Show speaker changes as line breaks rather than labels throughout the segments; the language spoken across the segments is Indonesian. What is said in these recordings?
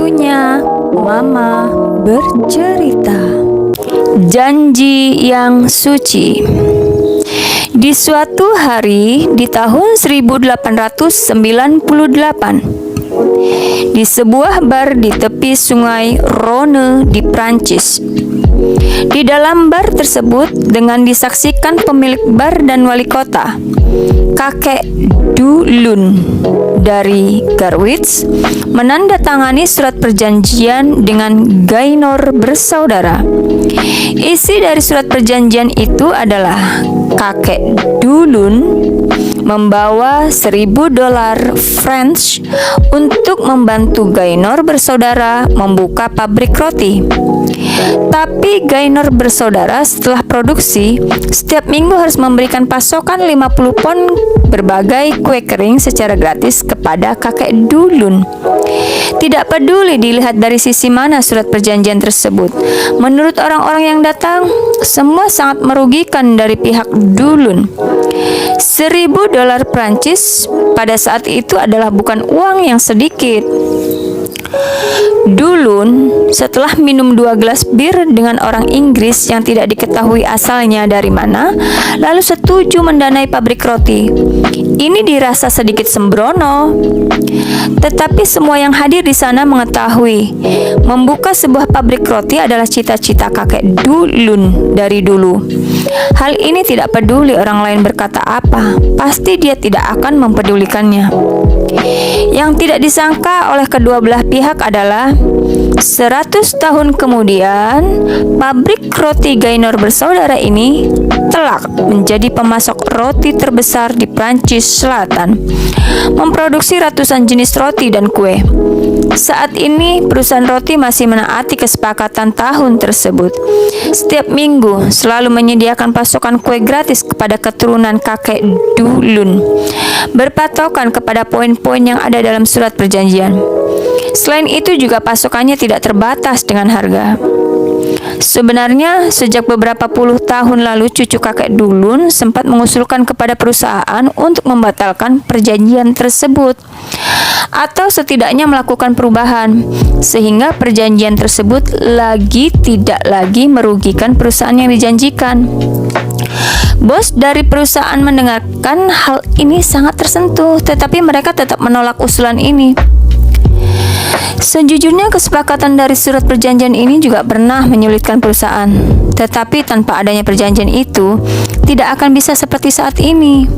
Waktunya Mama bercerita. Janji yang suci. Di suatu hari di tahun 1898, di sebuah bar di tepi sungai Rhône di Prancis. Di dalam bar tersebut dengan disaksikan pemilik bar dan wali kota, kakek Dulun dari Garwitz, menandatangani surat perjanjian dengan Gaynor bersaudara. Isi dari surat perjanjian itu adalah kakek Dulun membawa $1.000 French untuk membantu Gaynor bersaudara membuka pabrik roti. Tapi Gaynor bersaudara setelah produksi setiap minggu harus memberikan pasokan 50 pon berbagai kue kering secara gratis kepada kakek Dulun. Tidak peduli dilihat dari sisi mana surat perjanjian tersebut, menurut orang-orang yang datang, semua sangat merugikan dari pihak Dulun. $1.000 Prancis pada saat itu adalah bukan uang yang sedikit. Dulun setelah minum 2 gelas bir dengan orang Inggris yang tidak diketahui asalnya dari mana, lalu setuju mendanai pabrik roti. Ini dirasa sedikit sembrono, tetapi semua yang hadir di sana mengetahui membuka sebuah pabrik roti adalah cita-cita kakek Dulun dari dulu. Hal ini tidak peduli orang lain berkata apa, pasti dia tidak akan mempedulikannya. Yang tidak disangka oleh kedua belah pihak adalah 100 tahun kemudian, pabrik roti Gaynor bersaudara ini telak menjadi pemasok roti terbesar di Prancis Selatan, memproduksi ratusan jenis roti dan kue. Saat ini, perusahaan roti masih menaati kesepakatan tahun tersebut. Setiap minggu selalu menyediakan pasokan kue gratis kepada keturunan kakek Dulun, berpatokan kepada poin-poin yang ada dalam surat perjanjian. Selain itu juga pasokannya tidak terbatas dengan harga. Sebenarnya, sejak beberapa puluh tahun lalu cucu kakek Dulun sempat mengusulkan kepada perusahaan untuk membatalkan perjanjian tersebut, atau setidaknya melakukan perubahan, sehingga perjanjian tersebut tidak lagi merugikan perusahaan yang dijanjikan. Bos dari perusahaan mendengarkan hal ini sangat tersentuh, tetapi mereka tetap menolak usulan ini. Sejujurnya kesepakatan dari surat perjanjian ini juga pernah menyulitkan perusahaan, tetapi tanpa adanya perjanjian itu tidak akan bisa seperti saat ini.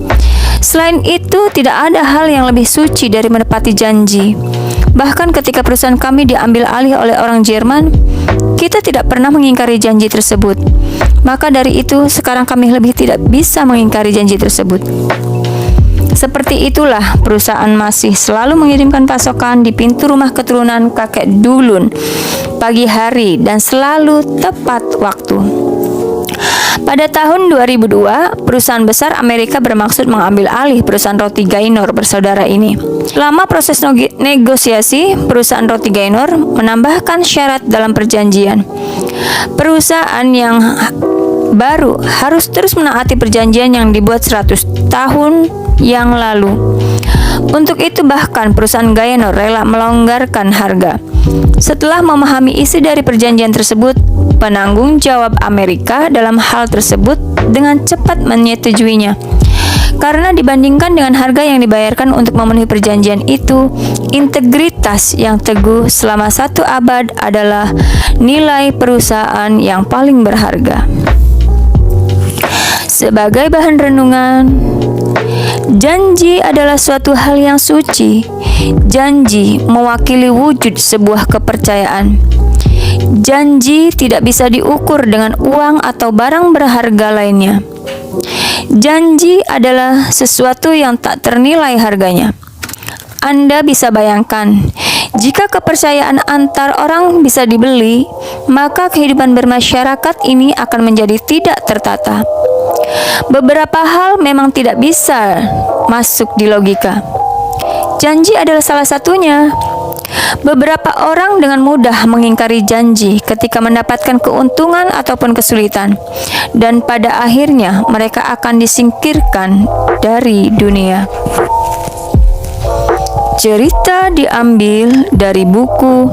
Selain itu, tidak ada hal yang lebih suci dari menepati janji. Bahkan ketika perusahaan kami diambil alih oleh orang Jerman, kita tidak pernah mengingkari janji tersebut. Maka dari itu, sekarang kami lebih tidak bisa mengingkari janji tersebut. Seperti itulah perusahaan masih selalu mengirimkan pasokan di pintu rumah keturunan kakek Dulun pagi hari dan selalu tepat waktu. Pada tahun 2002, perusahaan besar Amerika bermaksud mengambil alih perusahaan roti Gaynor bersaudara ini. Selama proses negosiasi, perusahaan roti Gaynor menambahkan syarat dalam perjanjian. Perusahaan yang baru harus terus menaati perjanjian yang dibuat 100 tahun yang lalu. Untuk itu bahkan perusahaan Gaynor rela melonggarkan harga. Setelah memahami isi dari perjanjian tersebut, penanggung jawab Amerika dalam hal tersebut dengan cepat menyetujuinya. Karena dibandingkan dengan harga yang dibayarkan untuk memenuhi perjanjian itu, integritas yang teguh selama 1 abad adalah nilai perusahaan yang paling berharga. Sebagai bahan renungan, janji adalah suatu hal yang suci. Janji mewakili wujud sebuah kepercayaan. Janji tidak bisa diukur dengan uang atau barang berharga lainnya. Janji adalah sesuatu yang tak ternilai harganya. Anda bisa bayangkan, jika kepercayaan antar orang bisa dibeli, maka kehidupan bermasyarakat ini akan menjadi tidak tertata. Beberapa hal memang tidak bisa masuk di logika. Janji adalah salah satunya. Beberapa orang dengan mudah mengingkari janji ketika mendapatkan keuntungan ataupun kesulitan, dan pada akhirnya mereka akan disingkirkan dari dunia. Cerita diambil dari buku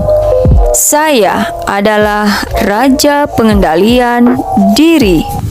Saya adalah raja pengendalian diri.